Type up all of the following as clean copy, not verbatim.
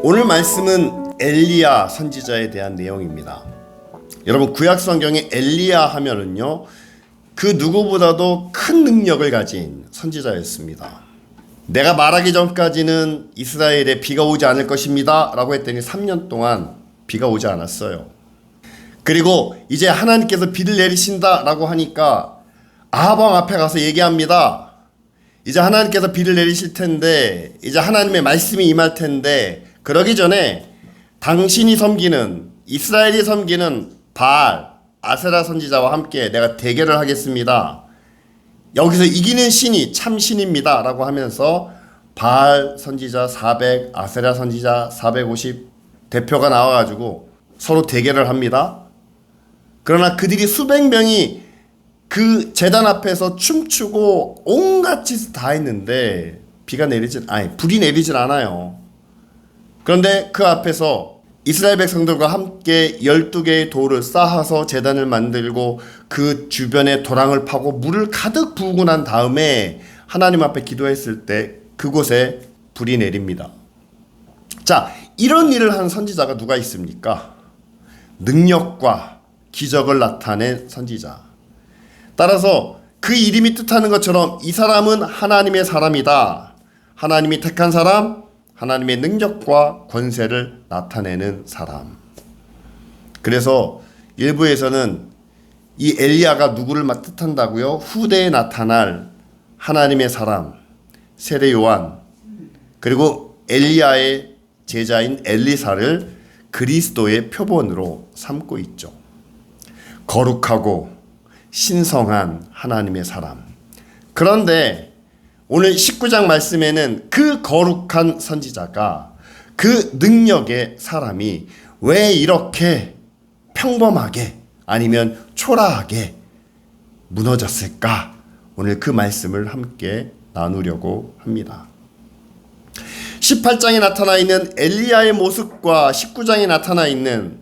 오늘 말씀은 엘리야 선지자에 대한 내용입니다. 여러분, 구약 성경에 엘리야 하면은요, 그 누구보다도 큰 능력을 가진 선지자였습니다. 내가 말하기 전까지는 이스라엘에 비가 오지 않을 것입니다 라고 했더니 3년 동안 비가 오지 않았어요. 그리고 이제 하나님께서 비를 내리신다 라고 하니까 아합 왕 앞에 가서 얘기합니다. 이제 하나님께서 비를 내리실 텐데, 이제 하나님의 말씀이 임할 텐데, 그러기 전에 당신이 섬기는, 이스라엘이 섬기는 바알, 아세라 선지자와 함께 내가 대결을 하겠습니다. 여기서 이기는 신이 참 신입니다 라고 하면서 바알 선지자 400, 아세라 선지자 450 대표가 나와가지고 서로 대결을 합니다. 그러나 그들이 수백 명이 그 제단 앞에서 춤추고 온갖 짓을 다 했는데 불이 내리질 않아요. 그런데 그 앞에서 이스라엘 백성들과 함께 12개의 돌을 쌓아서 제단을 만들고 그 주변에 도랑을 파고 물을 가득 부으고 난 다음에 하나님 앞에 기도했을 때 그곳에 불이 내립니다. 자, 이런 일을 한 선지자가 누가 있습니까? 능력과 기적을 나타낸 선지자. 따라서 그 이름이 뜻하는 것처럼 이 사람은 하나님의 사람이다. 하나님이 택한 사람, 하나님의 능력과 권세를 나타내는 사람. 그래서 일부에서는 이 엘리야가 누구를 뜻한다고요? 후대에 나타날 하나님의 사람, 세례 요한, 그리고 엘리야의 제자인 엘리사를 그리스도의 표본으로 삼고 있죠. 거룩하고 신성한 하나님의 사람. 그런데 오늘 19장 말씀에는 그 거룩한 선지자가, 그 능력의 사람이 왜 이렇게 평범하게 아니면 초라하게 무너졌을까? 오늘 그 말씀을 함께 나누려고 합니다. 18장에 나타나 있는 엘리야의 모습과 19장에 나타나 있는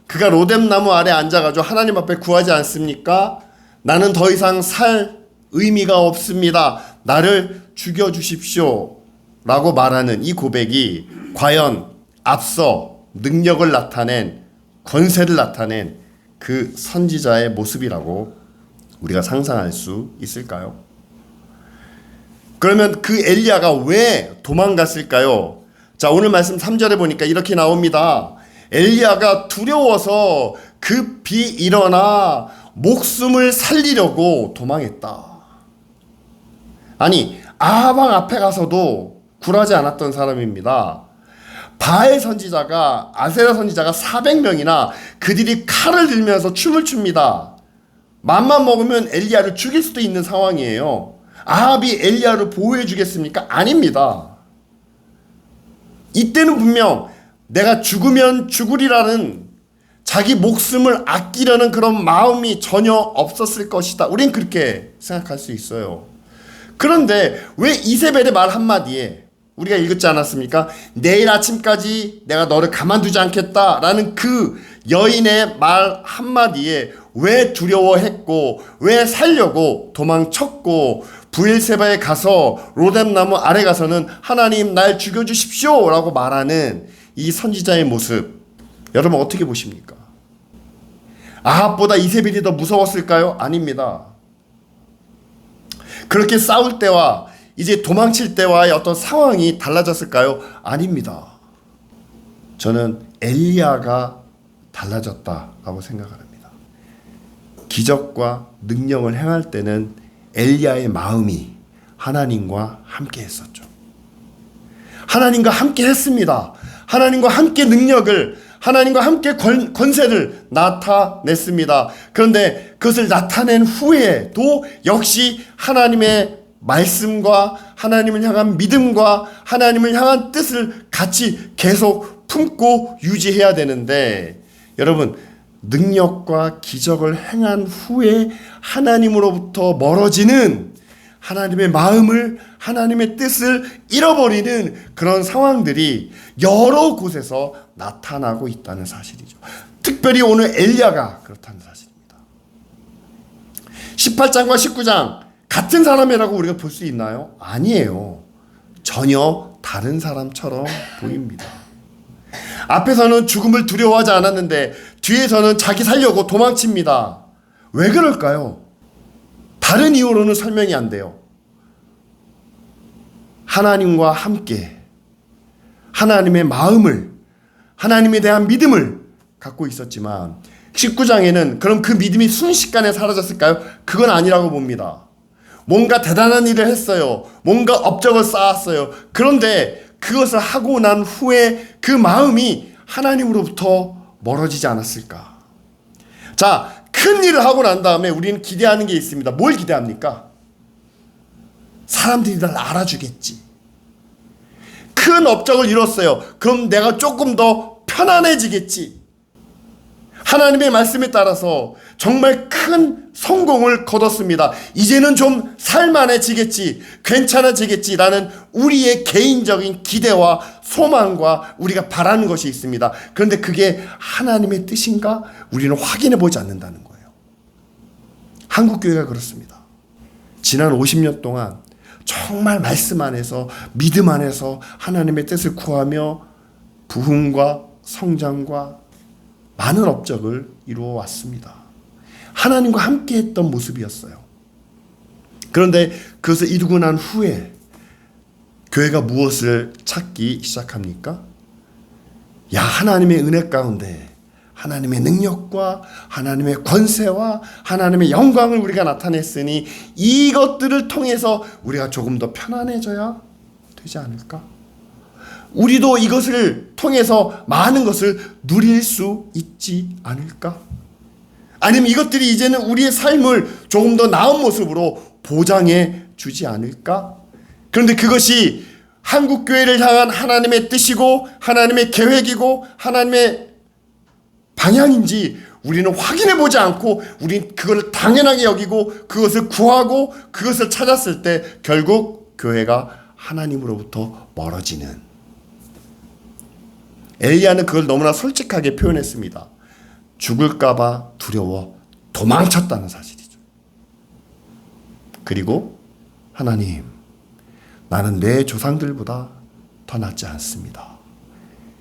그가 로뎀나무 아래 앉아가지고 하나님 앞에 구하지 않습니까? 나는 더 이상 살 의미가 없습니다. 나를 죽여주십시오 라고 말하는 이 고백이 과연 앞서 능력을 나타낸, 권세를 나타낸 그 선지자의 모습이라고 우리가 상상할 수 있을까요? 그러면 그 엘리야가 왜 도망갔을까요? 자, 오늘 말씀 3절에 보니까 이렇게 나옵니다. 엘리야가 두려워서 급히 일어나 목숨을 살리려고 도망했다. 아니, 아합 왕 앞에 가서도 굴하지 않았던 사람입니다. 바알 선지자가, 아세라 선지자가 400명이나 그들이 칼을 들면서 춤을 춥니다. 맘만 먹으면 엘리야를 죽일 수도 있는 상황이에요. 아합이 엘리야를 보호해 주겠습니까? 아닙니다. 이때는 분명 내가 죽으면 죽으리라는 자기 목숨을 아끼려는 그런 마음이 전혀 없었을 것이다. 우린 그렇게 생각할 수 있어요. 그런데 왜 이세벨의 말 한마디에, 우리가 읽었지 않았습니까? 내일 아침까지 내가 너를 가만두지 않겠다라는 그 여인의 말 한마디에 왜 두려워했고, 왜 살려고 도망쳤고, 브엘세바에 가서 로뎀나무 아래 가서는 하나님 날 죽여주십시오 라고 말하는 이 선지자의 모습, 여러분 어떻게 보십니까? 아합보다 이세벨이 더 무서웠을까요? 아닙니다. 그렇게 싸울 때와 이제 도망칠 때와의 어떤 상황이 달라졌을까요? 아닙니다. 저는 엘리야가 달라졌다라고 생각합니다. 기적과 능력을 행할 때는 엘리야의 마음이 하나님과 함께 했었죠. 하나님과 함께 했습니다. 하나님과 함께 능력을, 하나님과 함께 권세를 나타냈습니다. 그런데 그것을 나타낸 후에도 역시 하나님의 말씀과 하나님을 향한 믿음과 하나님을 향한 뜻을 같이 계속 품고 유지해야 되는데, 여러분, 능력과 기적을 행한 후에 하나님으로부터 멀어지는, 하나님의 마음을, 하나님의 뜻을 잃어버리는 그런 상황들이 여러 곳에서 나타나고 있다는 사실이죠. 특별히 오늘 엘리야가 그렇다는 사실입니다. 18장과 19장 같은 사람이라고 우리가 볼 수 있나요? 아니에요. 전혀 다른 사람처럼 보입니다. 앞에서는 죽음을 두려워하지 않았는데 뒤에서는 자기 살려고 도망칩니다. 왜 그럴까요? 다른 이유로는 설명이 안 돼요. 하나님과 함께 하나님의 마음을, 하나님에 대한 믿음을 갖고 있었지만 19장에는 그럼 그 믿음이 순식간에 사라졌을까요? 그건 아니라고 봅니다. 뭔가 대단한 일을 했어요. 뭔가 업적을 쌓았어요. 그런데 그것을 하고 난 후에 그 마음이 하나님으로부터 멀어지지 않았을까? 자, 큰 일을 하고 난 다음에 우리는 기대하는 게 있습니다. 뭘 기대합니까? 사람들이 날 알아주겠지. 큰 업적을 이뤘어요. 그럼 내가 조금 더 편안해지겠지. 하나님의 말씀에 따라서 정말 큰 성공을 거뒀습니다. 이제는 좀 살만해지겠지, 괜찮아지겠지라는 우리의 개인적인 기대와 소망과 우리가 바라는 것이 있습니다. 그런데 그게 하나님의 뜻인가? 우리는 확인해 보지 않는다는 거예요. 한국교회가 그렇습니다. 지난 50년 동안 정말 말씀 안에서, 믿음 안에서 하나님의 뜻을 구하며 부흥과 성장과 많은 업적을 이루어 왔습니다. 하나님과 함께 했던 모습이었어요. 그런데 그것을 이루고 난 후에 교회가 무엇을 찾기 시작합니까? 야, 하나님의 은혜 가운데 하나님의 능력과 하나님의 권세와 하나님의 영광을 우리가 나타냈으니 이것들을 통해서 우리가 조금 더 편안해져야 되지 않을까? 우리도 이것을 통해서 많은 것을 누릴 수 있지 않을까? 아니면 이것들이 이제는 우리의 삶을 조금 더 나은 모습으로 보장해 주지 않을까? 그런데 그것이 한국교회를 향한 하나님의 뜻이고 하나님의 계획이고 하나님의 방향인지 우리는 확인해 보지 않고 우리는 그것을 당연하게 여기고 그것을 구하고 그것을 찾았을 때 결국 교회가 하나님으로부터 멀어지는, 엘리야는 그걸 너무나 솔직하게 표현했습니다. 죽을까봐 두려워 도망쳤다는 사실이죠. 그리고 하나님, 나는 내 조상들보다 더 낫지 않습니다.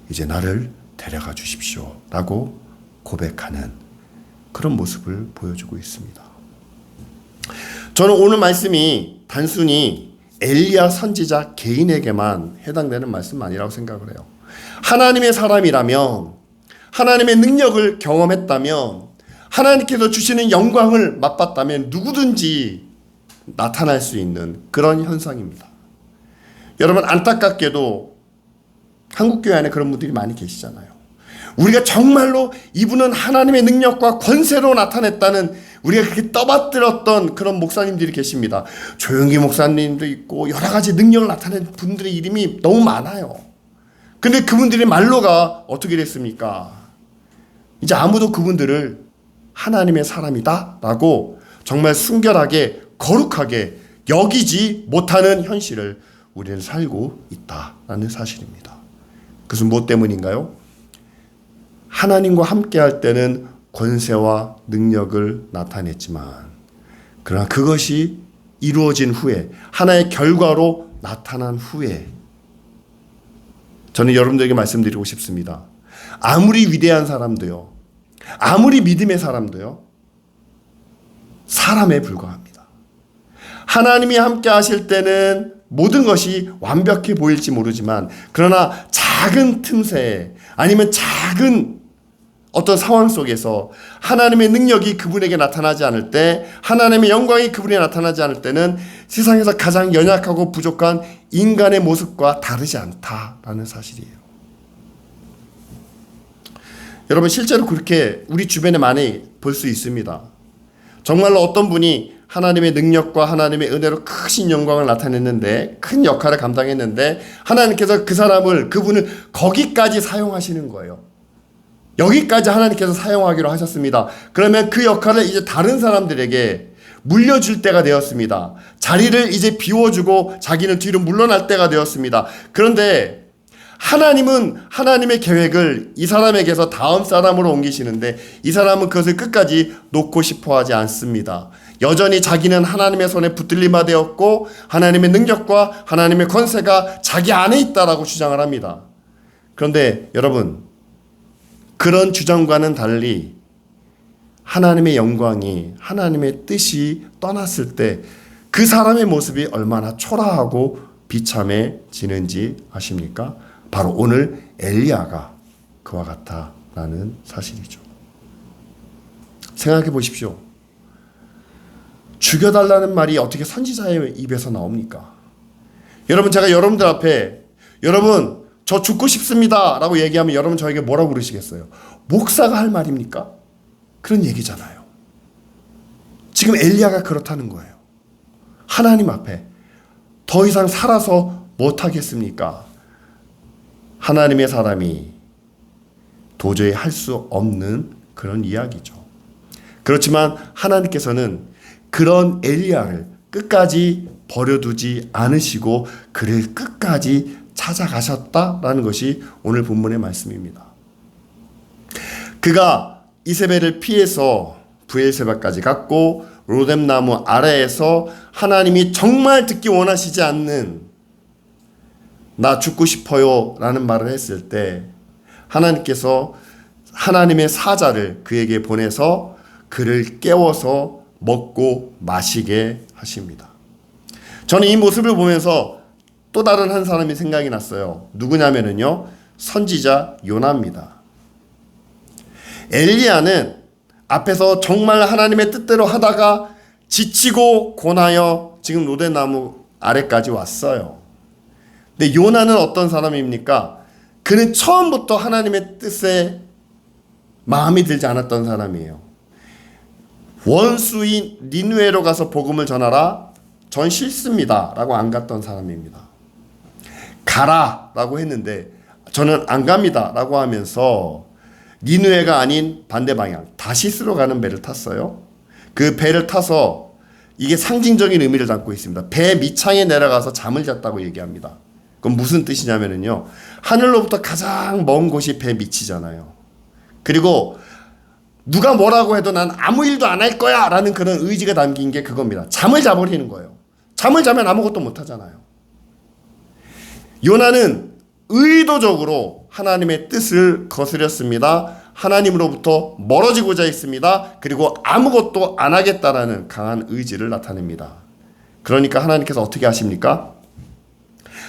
이제 나를 데려가 주십시오 라고 고백하는 그런 모습을 보여주고 있습니다. 저는 오늘 말씀이 단순히 엘리야 선지자 개인에게만 해당되는 말씀 아니라고 생각을 해요. 하나님의 사람이라면, 하나님의 능력을 경험했다면, 하나님께서 주시는 영광을 맛봤다면 누구든지 나타날 수 있는 그런 현상입니다. 여러분, 안타깝게도 한국교회 안에 그런 분들이 많이 계시잖아요. 우리가 정말로 이분은 하나님의 능력과 권세로 나타냈다는, 우리가 그렇게 떠받들었던 그런 목사님들이 계십니다. 조영기 목사님도 있고 여러 가지 능력을 나타낸 분들의 이름이 너무 많아요. 근데 그분들의 말로가 어떻게 됐습니까? 이제 아무도 그분들을 하나님의 사람이다 라고 정말 순결하게 거룩하게 여기지 못하는 현실을 우리는 살고 있다라는 사실입니다. 그것은 무엇 때문인가요? 하나님과 함께 할 때는 권세와 능력을 나타냈지만 그러나 그것이 이루어진 후에, 하나의 결과로 나타난 후에 저는 여러분들에게 말씀드리고 싶습니다. 아무리 위대한 사람도요, 아무리 믿음의 사람도요, 사람에 불과합니다. 하나님이 함께 하실 때는 모든 것이 완벽해 보일지 모르지만 그러나 작은 틈새에 아니면 작은 어떤 상황 속에서 하나님의 능력이 그분에게 나타나지 않을 때, 하나님의 영광이 그분에게 나타나지 않을 때는 세상에서 가장 연약하고 부족한 인간의 모습과 다르지 않다라는 사실이에요. 여러분, 실제로 그렇게 우리 주변에 많이 볼 수 있습니다. 정말로 어떤 분이 하나님의 능력과 하나님의 은혜로 크신 영광을 나타냈는데, 큰 역할을 감당했는데 하나님께서 그 사람을, 그분을 거기까지 사용하시는 거예요. 여기까지 하나님께서 사용하기로 하셨습니다. 그러면 그 역할을 이제 다른 사람들에게 물려줄 때가 되었습니다. 자리를 이제 비워주고 자기는 뒤로 물러날 때가 되었습니다. 그런데 하나님은 하나님의 계획을 이 사람에게서 다음 사람으로 옮기시는데 이 사람은 그것을 끝까지 놓고 싶어 하지 않습니다. 여전히 자기는 하나님의 손에 붙들림 바 되었고 하나님의 능력과 하나님의 권세가 자기 안에 있다라고 주장을 합니다. 그런데 여러분, 그런 주장과는 달리 하나님의 영광이, 하나님의 뜻이 떠났을 때 그 사람의 모습이 얼마나 초라하고 비참해지는지 아십니까? 바로 오늘 엘리야가 그와 같다라는 사실이죠. 생각해 보십시오. 죽여달라는 말이 어떻게 선지자의 입에서 나옵니까? 여러분, 제가 여러분들 앞에 여러분 저 죽고 싶습니다 라고 얘기하면 여러분 저에게 뭐라고 그러시겠어요? 목사가 할 말입니까? 그런 얘기잖아요. 지금 엘리야가 그렇다는 거예요. 하나님 앞에 더 이상 살아서 못하겠습니까? 하나님의 사람이 도저히 할 수 없는 그런 이야기죠. 그렇지만 하나님께서는 그런 엘리야를 끝까지 버려두지 않으시고 그를 끝까지 찾아가셨다라는 것이 오늘 본문의 말씀입니다. 그가 이세벨을 피해서 브엘세바까지 갔고 로뎀나무 아래에서 하나님이 정말 듣기 원하시지 않는 나 죽고 싶어요 라는 말을 했을 때 하나님께서 하나님의 사자를 그에게 보내서 그를 깨워서 먹고 마시게 하십니다. 저는 이 모습을 보면서 또 다른 한 사람이 생각이 났어요. 누구냐면요, 선지자 요나입니다. 엘리야는 앞에서 정말 하나님의 뜻대로 하다가 지치고 고나여 지금 로데나무 아래까지 왔어요. 근데 요나는 어떤 사람입니까? 그는 처음부터 하나님의 뜻에 마음이 들지 않았던 사람이에요. 원수인 니느웨로 가서 복음을 전하라. 전 싫습니다 라고 안 갔던 사람입니다. 가라 라고 했는데 저는 안 갑니다 라고 하면서 니느웨가 아닌 반대 방향 다시스로 가는 배를 탔어요. 그 배를 타서 이게 상징적인 의미를 담고 있습니다. 배 밑창에 내려가서 잠을 잤다고 얘기합니다. 그건 무슨 뜻이냐면요, 하늘로부터 가장 먼 곳이 배 밑이잖아요. 그리고 누가 뭐라고 해도 난 아무 일도 안 할 거야 라는 그런 의지가 담긴 게 그겁니다. 잠을 자버리는 거예요. 잠을 자면 아무것도 못 하잖아요. 요나는 의도적으로 하나님의 뜻을 거스렸습니다. 하나님으로부터 멀어지고자 했습니다. 그리고 아무것도 안 하겠다라는 강한 의지를 나타냅니다. 그러니까 하나님께서 어떻게 하십니까?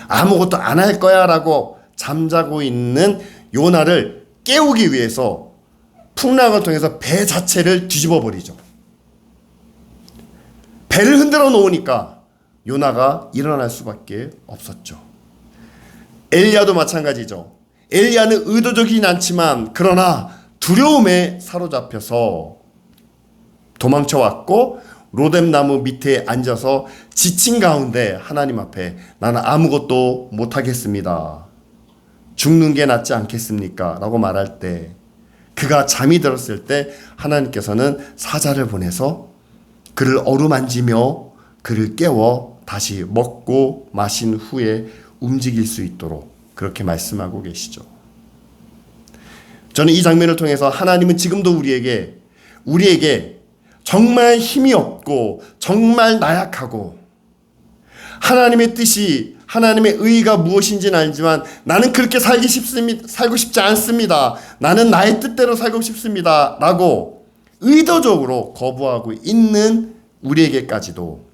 아무것도 안 할 거야 라고 잠자고 있는 요나를 깨우기 위해서 풍랑을 통해서 배 자체를 뒤집어 버리죠. 배를 흔들어 놓으니까 요나가 일어날 수밖에 없었죠. 엘리야도 마찬가지죠. 엘리야는 의도적이진 않지만 그러나 두려움에 사로잡혀서 도망쳐왔고 로뎀나무 밑에 앉아서 지친 가운데 하나님 앞에 나는 아무것도 못하겠습니다. 죽는 게 낫지 않겠습니까? 라고 말할 때 그가 잠이 들었을 때 하나님께서는 사자를 보내서 그를 어루만지며 그를 깨워 다시 먹고 마신 후에 움직일 수 있도록 그렇게 말씀하고 계시죠. 저는 이 장면을 통해서 하나님은 지금도 우리에게 정말 힘이 없고 정말 나약하고 하나님의 뜻이 하나님의 의의가 무엇인지는 알지만 나는 그렇게 살고 싶지 않습니다. 나는 나의 뜻대로 살고 싶습니다. 라고 의도적으로 거부하고 있는 우리에게까지도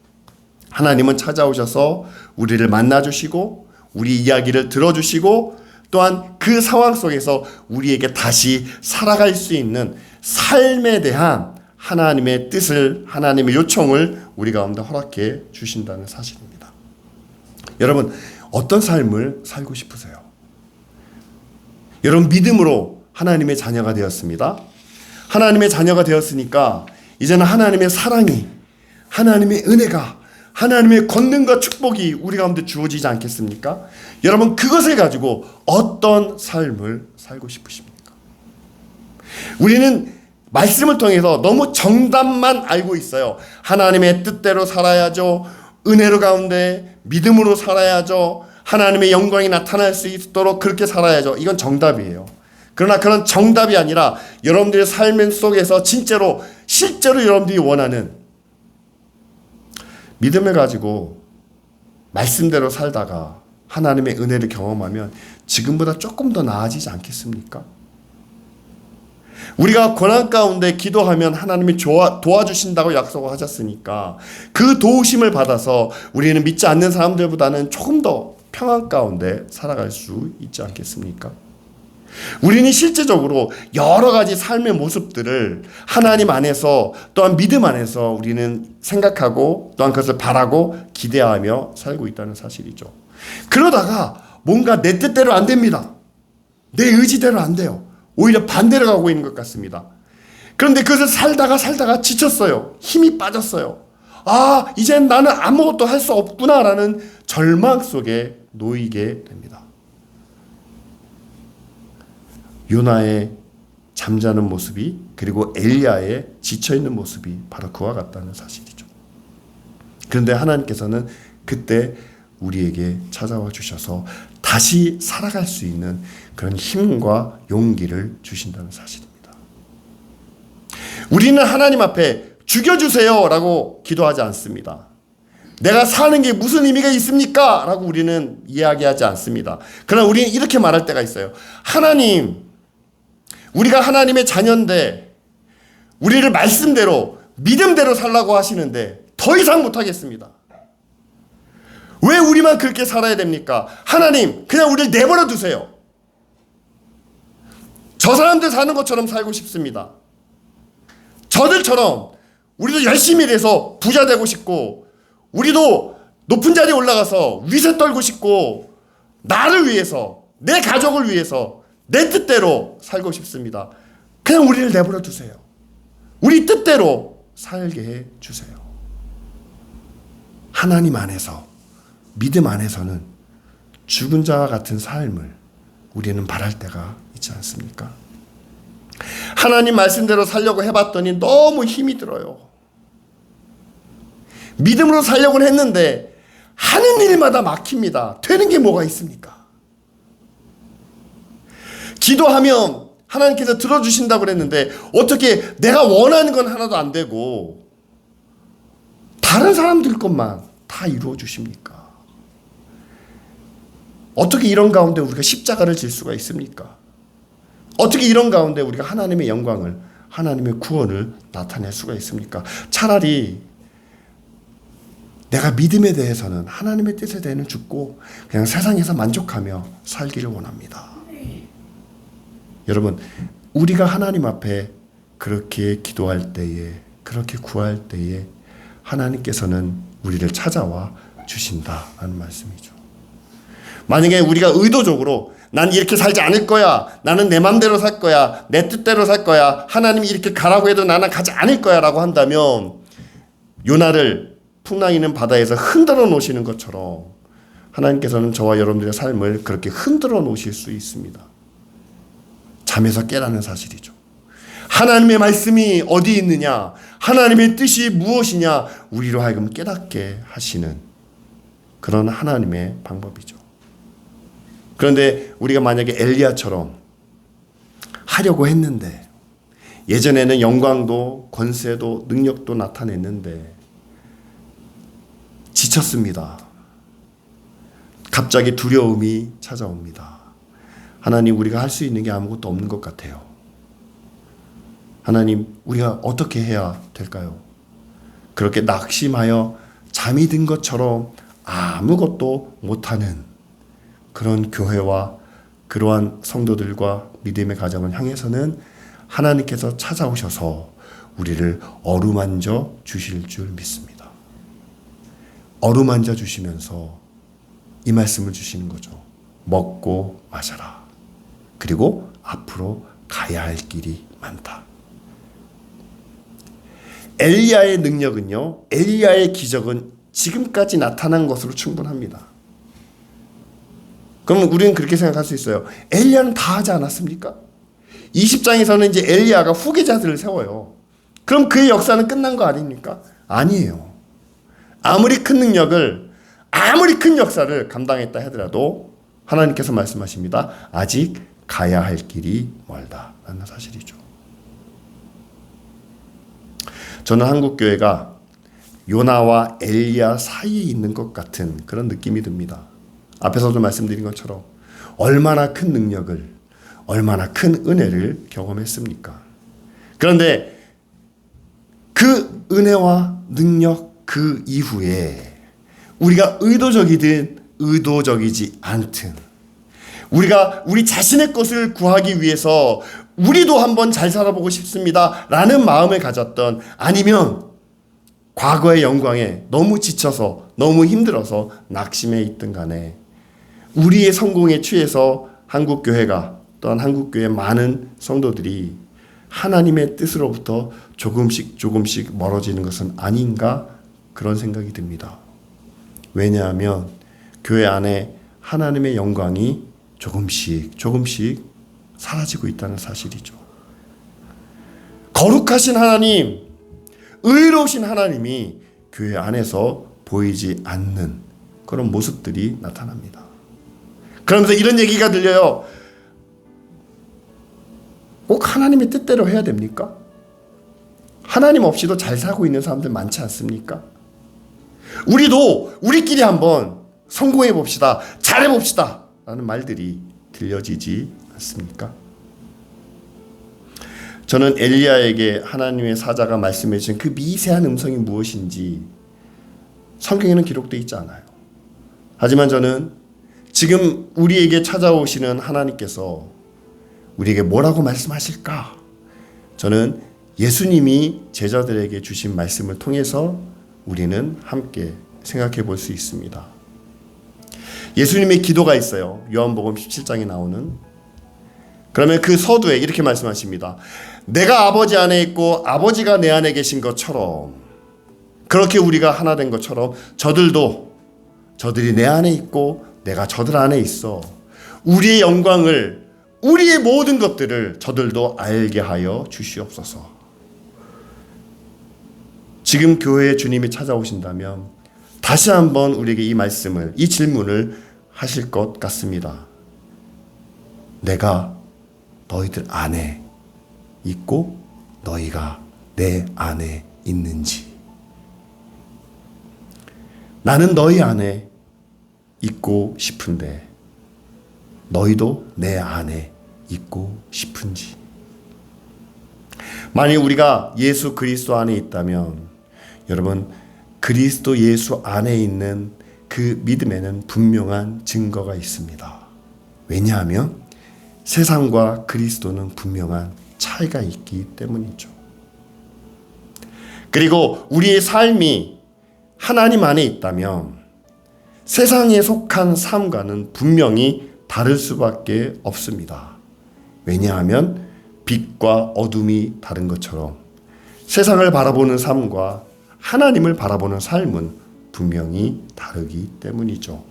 하나님은 찾아오셔서 우리를 만나주시고 우리 이야기를 들어주시고 또한 그 상황 속에서 우리에게 다시 살아갈 수 있는 삶에 대한 하나님의 뜻을, 하나님의 요청을 우리 가운데 허락해 주신다는 사실입니다. 여러분, 어떤 삶을 살고 싶으세요? 여러분, 믿음으로 하나님의 자녀가 되었습니다. 하나님의 자녀가 되었으니까 이제는 하나님의 사랑이, 하나님의 은혜가, 하나님의 권능과 축복이 우리 가운데 주어지지 않겠습니까? 여러분, 그것을 가지고 어떤 삶을 살고 싶으십니까? 우리는 말씀을 통해서 너무 정답만 알고 있어요. 하나님의 뜻대로 살아야죠. 은혜로 가운데 믿음으로 살아야죠. 하나님의 영광이 나타날 수 있도록 그렇게 살아야죠. 이건 정답이에요. 그러나 그런 정답이 아니라 여러분들의 삶 속에서 실제로 여러분들이 원하는 믿음을 가지고 말씀대로 살다가 하나님의 은혜를 경험하면 지금보다 조금 더 나아지지 않겠습니까? 우리가 고난 가운데 기도하면 하나님이 도와주신다고 약속을 하셨으니까 그 도우심을 받아서 우리는 믿지 않는 사람들보다는 조금 더 평안 가운데 살아갈 수 있지 않겠습니까? 우리는 실제적으로 여러 가지 삶의 모습들을 하나님 안에서 또한 믿음 안에서 우리는 생각하고 또한 그것을 바라고 기대하며 살고 있다는 사실이죠. 그러다가 뭔가 내 뜻대로 안 됩니다. 내 의지대로 안 돼요. 오히려 반대로 가고 있는 것 같습니다. 그런데 그것을 살다가 지쳤어요. 힘이 빠졌어요. 아, 이젠 나는 아무것도 할 수 없구나라는 절망 속에 놓이게 됩니다. 요나의 잠자는 모습이 그리고 엘리야의 지쳐있는 모습이 바로 그와 같다는 사실이죠. 그런데 하나님께서는 그때 우리에게 찾아와 주셔서 다시 살아갈 수 있는 그런 힘과 용기를 주신다는 사실입니다. 우리는 하나님 앞에 죽여주세요 라고 기도하지 않습니다. 내가 사는 게 무슨 의미가 있습니까? 라고 우리는 이야기하지 않습니다. 그러나 우리는 이렇게 말할 때가 있어요. 하나님, 우리가 하나님의 자녀인데 우리를 말씀대로 믿음대로 살라고 하시는데 더 이상 못하겠습니다. 왜 우리만 그렇게 살아야 됩니까? 하나님, 그냥 우리를 내버려 두세요. 저 사람들 사는 것처럼 살고 싶습니다. 저들처럼 우리도 열심히 일해서 부자 되고 싶고 우리도 높은 자리에 올라가서 위세 떨고 싶고 나를 위해서 내 가족을 위해서 내 뜻대로 살고 싶습니다. 그냥 우리를 내버려 두세요. 우리 뜻대로 살게 해 주세요. 하나님 안에서 믿음 안에서는 죽은 자와 같은 삶을 우리는 바랄 때가 있지 않습니까? 하나님 말씀대로 살려고 해봤더니 너무 힘이 들어요. 믿음으로 살려고는 했는데 하는 일마다 막힙니다. 되는 게 뭐가 있습니까? 기도하면 하나님께서 들어주신다고 그랬는데 어떻게 내가 원하는 건 하나도 안 되고 다른 사람들 것만 다 이루어 주십니까? 어떻게 이런 가운데 우리가 십자가를 질 수가 있습니까? 어떻게 이런 가운데 우리가 하나님의 영광을, 하나님의 구원을 나타낼 수가 있습니까? 차라리 내가 믿음에 대해서는 하나님의 뜻에 대해서는 죽고 그냥 세상에서 만족하며 살기를 원합니다. 여러분, 우리가 하나님 앞에 그렇게 기도할 때에, 그렇게 구할 때에 하나님께서는 우리를 찾아와 주신다는 말씀이죠. 만약에 우리가 의도적으로 난 이렇게 살지 않을 거야, 나는 내 맘대로 살 거야, 내 뜻대로 살 거야, 하나님이 이렇게 가라고 해도 나는 가지 않을 거야 라고 한다면 요나를 풍랑이는 바다에서 흔들어 놓으시는 것처럼 하나님께서는 저와 여러분들의 삶을 그렇게 흔들어 놓으실 수 있습니다. 잠에서 깨라는 사실이죠. 하나님의 말씀이 어디 있느냐, 하나님의 뜻이 무엇이냐, 우리로 하여금 깨닫게 하시는 그런 하나님의 방법이죠. 그런데 우리가 만약에 엘리야처럼 하려고 했는데 예전에는 영광도 권세도 능력도 나타냈는데 지쳤습니다. 갑자기 두려움이 찾아옵니다. 하나님, 우리가 할 수 있는 게 아무것도 없는 것 같아요. 하나님, 우리가 어떻게 해야 될까요? 그렇게 낙심하여 잠이 든 것처럼 아무것도 못하는 그런 교회와 그러한 성도들과 믿음의 가정을 향해서는 하나님께서 찾아오셔서 우리를 어루만져 주실 줄 믿습니다. 어루만져 주시면서 이 말씀을 주시는 거죠. 먹고 마셔라. 그리고 앞으로 가야 할 길이 많다. 엘리야의 능력은요, 엘리야의 기적은 지금까지 나타난 것으로 충분합니다. 그럼 우리는 그렇게 생각할 수 있어요. 엘리야는 다 하지 않았습니까? 20장에서는 이제 엘리야가 후계자들을 세워요. 그럼 그의 역사는 끝난 거 아닙니까? 아니에요. 아무리 큰 능력을, 아무리 큰 역사를 감당했다 하더라도 하나님께서 말씀하십니다. 아직 가야 할 길이 멀다라는 사실이죠. 저는 한국교회가 요나와 엘리야 사이에 있는 것 같은 그런 느낌이 듭니다. 앞에서도 말씀드린 것처럼 얼마나 큰 능력을, 얼마나 큰 은혜를 경험했습니까? 그런데 그 은혜와 능력 그 이후에 우리가 의도적이든 의도적이지 않든 우리가 우리 자신의 것을 구하기 위해서 우리도 한번 잘 살아보고 싶습니다 라는 마음을 가졌던, 아니면 과거의 영광에 너무 지쳐서 너무 힘들어서 낙심해 있든 간에 우리의 성공에 취해서 한국교회가 또한 한국교회 많은 성도들이 하나님의 뜻으로부터 조금씩 멀어지는 것은 아닌가, 그런 생각이 듭니다. 왜냐하면 교회 안에 하나님의 영광이 조금씩 사라지고 있다는 사실이죠. 거룩하신 하나님, 의로우신 하나님이 교회 안에서 보이지 않는 그런 모습들이 나타납니다. 그러면서 이런 얘기가 들려요. 꼭 하나님의 뜻대로 해야 됩니까? 하나님 없이도 잘 살고 있는 사람들 많지 않습니까? 우리도 우리끼리 한번 성공해 봅시다, 잘해 봅시다 라는 말들이 들려지지 않습니까? 저는 엘리야에게 하나님의 사자가 말씀해 주신 그 미세한 음성이 무엇인지 성경에는 기록되어 있지 않아요. 하지만 저는 지금 우리에게 찾아오시는 하나님께서 우리에게 뭐라고 말씀하실까? 저는 예수님이 제자들에게 주신 말씀을 통해서 우리는 함께 생각해 볼 수 있습니다. 예수님의 기도가 있어요. 요한복음 17장에 나오는. 그러면 그 서두에 이렇게 말씀하십니다. 내가 아버지 안에 있고 아버지가 내 안에 계신 것처럼, 그렇게 우리가 하나 된 것처럼 저들이 내 안에 있고 내가 저들 안에 있어 우리의 영광을, 우리의 모든 것들을 저들도 알게 하여 주시옵소서. 지금 교회에 주님이 찾아오신다면 다시 한번 우리에게 이 말씀을, 이 질문을 하실 것 같습니다. 내가 너희들 안에 있고 너희가 내 안에 있는지. 나는 너희 안에 있고 싶은데 너희도 내 안에 있고 싶은지. 만일 우리가 예수 그리스도 안에 있다면 여러분, 그리스도 예수 안에 있는 그 믿음에는 분명한 증거가 있습니다. 왜냐하면 세상과 그리스도는 분명한 차이가 있기 때문이죠. 그리고 우리의 삶이 하나님 안에 있다면 세상에 속한 삶과는 분명히 다를 수밖에 없습니다. 왜냐하면 빛과 어둠이 다른 것처럼 세상을 바라보는 삶과 하나님을 바라보는 삶은 분명히 다르기 때문이죠.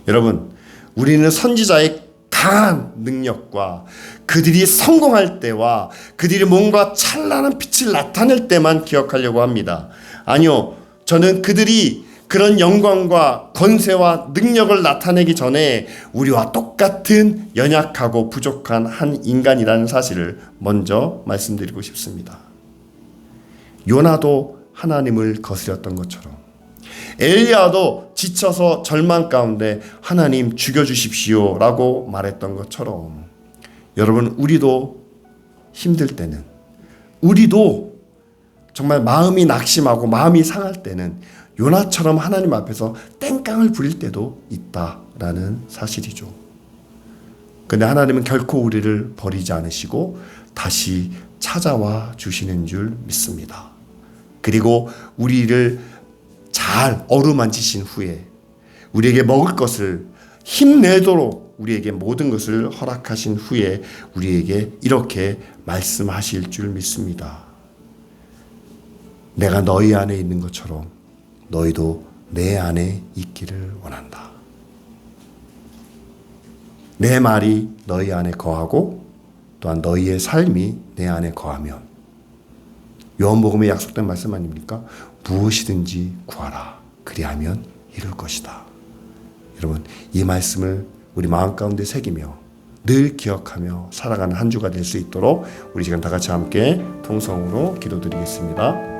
여러분, 우리는 선지자의 강한 능력과 그들이 성공할 때와 그들이 뭔가 찬란한 빛을 나타낼 때만 기억하려고 합니다. 아니요, 저는 그들이 그런 영광과 권세와 능력을 나타내기 전에 우리와 똑같은 연약하고 부족한 한 인간이라는 사실을 먼저 말씀드리고 싶습니다. 요나도 하나님을 거스렸던 것처럼, 엘리야도 지쳐서 절망 가운데 하나님 죽여주십시오 라고 말했던 것처럼, 여러분, 우리도 힘들 때는, 우리도 정말 마음이 낙심하고 마음이 상할 때는 요나처럼 하나님 앞에서 땡깡을 부릴 때도 있다라는 사실이죠. 근데 하나님은 결코 우리를 버리지 않으시고 다시 찾아와 주시는 줄 믿습니다. 그리고 우리를 잘 어루만지신 후에 우리에게 먹을 것을 힘내도록 우리에게 모든 것을 허락하신 후에 우리에게 이렇게 말씀하실 줄 믿습니다. 내가 너희 안에 있는 것처럼 너희도 내 안에 있기를 원한다. 내 말이 너희 안에 거하고 또한 너희의 삶이 내 안에 거하면, 요한복음에 약속된 말씀 아닙니까? 무엇이든지 구하라. 그리하면 이룰 것이다. 여러분, 이 말씀을 우리 마음 가운데 새기며 늘 기억하며 살아가는 한 주가 될 수 있도록 우리 지금 다 같이 함께 통성으로 기도드리겠습니다.